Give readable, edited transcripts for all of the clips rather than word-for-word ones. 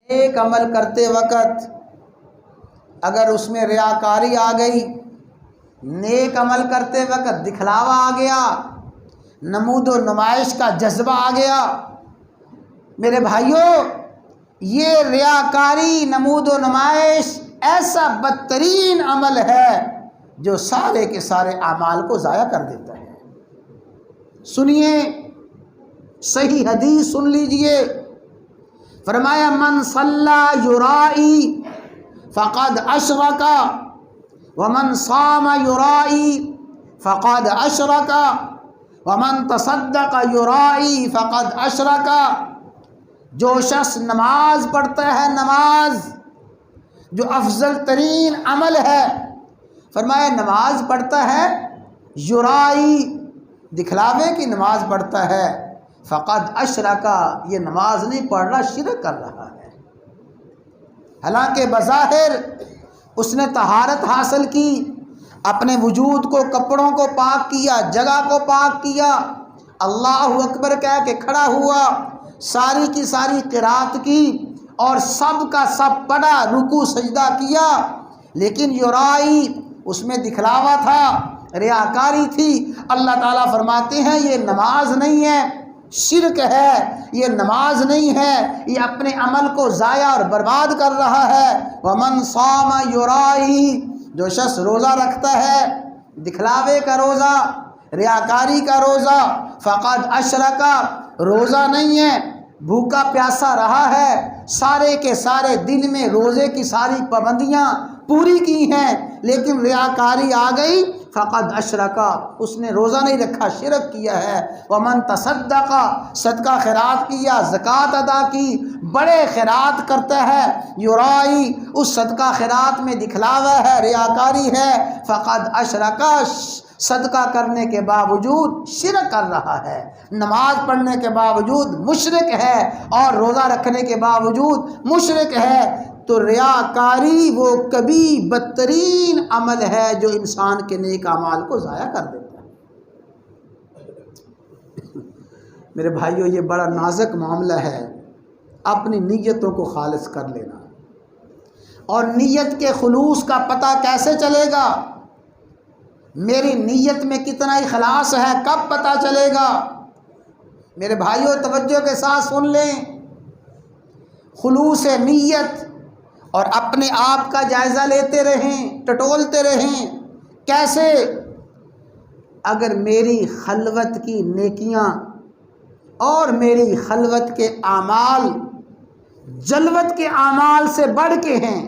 ایک عمل کرتے وقت اگر اس میں ریاکاری آ گئی، نیک عمل کرتے وقت دکھلاوا آ گیا، نمود و نمائش کا جذبہ آ گیا، میرے بھائیوں یہ ریاکاری، نمود و نمائش ایسا بدترین عمل ہے جو سارے کے سارے اعمال کو ضائع کر دیتا ہے۔ سنیے، صحیح حدیث سن لیجئے، فرمایا من صلی یرائی فقد اشرک ومن صام یرائی فقد اشرک ومن تصدق یرائی فقد اشرک۔ جو شخص نماز پڑھتا ہے، نماز جو افضل ترین عمل ہے، فرمایا نماز پڑھتا ہے، یرائی دکھلاوے کی نماز پڑھتا ہے، فقد اشرکا یہ نماز نہیں پڑھ رہا، شرک کر رہا ہے۔ حالانکہ بظاہر اس نے طہارت حاصل کی، اپنے وجود کو، کپڑوں کو پاک کیا، جگہ کو پاک کیا، اللہ اکبر کہہ کے کھڑا ہوا، ساری کی ساری قرات کی اور سب کا سب پڑھا، رکوع سجدہ کیا، لیکن یرائی اس میں دکھلاوا تھا، ریاکاری تھی۔ اللہ تعالیٰ فرماتے ہیں یہ نماز نہیں ہے، شرک ہے، یہ نماز نہیں ہے، یہ اپنے عمل کو ضائع اور برباد کر رہا ہے۔ ومن صام یرائی جو شخص روزہ رکھتا ہے، دکھلاوے کا روزہ، ریاکاری کا روزہ، فقد اشرکا روزہ نہیں ہے، بھوکا پیاسا رہا ہے، سارے کے سارے دن میں روزے کی ساری پابندیاں پوری کی ہیں، لیکن ریاکاری آ گئی، فقد اشرکا اس نے روزہ نہیں رکھا، شرک کیا ہے۔ ومن تصدق صدقہ خیرات کیا، زکوٰۃ ادا کی، بڑے خیرات کرتا ہے، یرائی اس صدقہ خیرات میں دکھلاوا ہے، ریاکاری ہے، فقد اشرکا صدقہ کرنے کے باوجود شرک کر رہا ہے، نماز پڑھنے کے باوجود مشرک ہے، اور روزہ رکھنے کے باوجود مشرک ہے۔ تو ریاکاری وہ کبھی بدترین عمل ہے جو انسان کے نیک اعمال کو ضائع کر دیتا ہے۔ میرے بھائیوں یہ بڑا نازک معاملہ ہے، اپنی نیتوں کو خالص کر لینا۔ اور نیت کے خلوص کا پتہ کیسے چلے گا؟ میری نیت میں کتنا اخلاص ہے کب پتہ چلے گا؟ میرے بھائیوں توجہ کے ساتھ سن لیں، خلوص نیت اور اپنے آپ کا جائزہ لیتے رہیں، ٹٹولتے رہیں۔ کیسے؟ اگر میری خلوت کی نیکیاں اور میری خلوت کے اعمال جلوت کے اعمال سے بڑھ کے ہیں،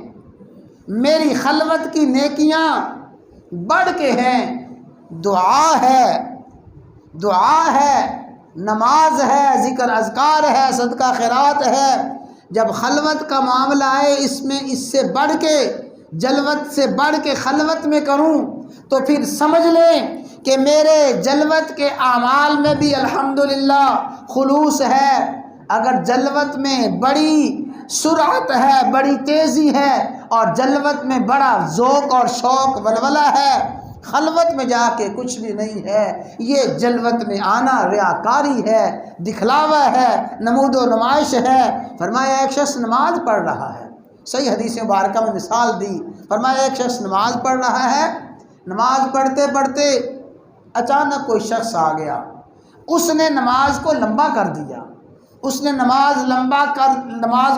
میری خلوت کی نیکیاں بڑھ کے ہیں، دعا ہے، نماز ہے، ذکر اذکار ہے، صدقہ خیرات ہے، جب خلوت کا معاملہ آئے اس سے بڑھ کے، جلوت سے بڑھ کے خلوت میں کروں، تو پھر سمجھ لیں کہ میرے جلوت کے اعمال میں بھی الحمدللہ خلوص ہے۔ اگر جلوت میں بڑی سرعت ہے، بڑی تیزی ہے، اور جلوت میں بڑا ذوق اور شوق ولولہ ہے، خلوت میں جا کے کچھ بھی نہیں ہے، یہ جلوت میں آنا ریاکاری ہے، دکھلاوا ہے، نمود و نمائش ہے۔ فرمایا ایک شخص نماز پڑھ رہا ہے، صحیح حدیث مبارکہ میں مثال دی، فرمایا ایک شخص نماز پڑھ رہا ہے، نماز پڑھتے پڑھتے اچانک کوئی شخص آ گیا، اس نے نماز کو لمبا کر دیا، اس نے نماز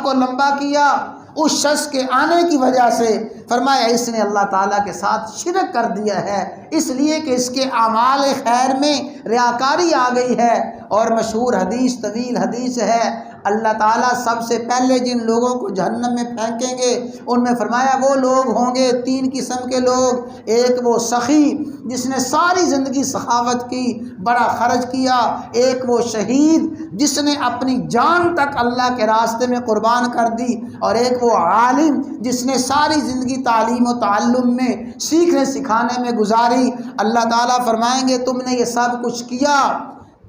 کو لمبا کیا، اس شخص کے آنے کی وجہ سے فرمایا اس نے اللہ تعالیٰ کے ساتھ شرک کر دیا ہے، اس لیے کہ اس کے اعمال خیر میں ریاکاری آ گئی ہے۔ اور مشہور حدیث، طویل حدیث ہے، اللہ تعالیٰ سب سے پہلے جن لوگوں کو جہنم میں پھینکیں گے ان میں فرمایا وہ لوگ ہوں گے، 3 قسم کے لوگ، ایک وہ سخی جس نے ساری زندگی سخاوت کی، بڑا خرچ کیا، ایک وہ شہید جس نے اپنی جان تک اللہ کے راستے میں قربان کر دی، اور ایک وہ عالم جس نے ساری زندگی تعلیم و تعلم میں، سیکھنے سکھانے میں گزاری۔ اللہ تعالیٰ فرمائیں گے تم نے یہ سب کچھ کیا،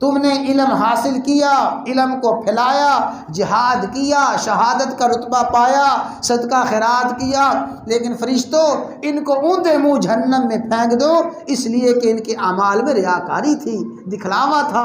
تم نے علم حاصل کیا، علم کو پھیلایا، جہاد کیا، شہادت کا رتبہ پایا، صدقہ خیرات کیا، لیکن فرشتوں ان کو اوندے منہ جہنم میں پھینک دو، اس لیے کہ ان کے اعمال میں ریاکاری تھی، دکھلاوا تھا۔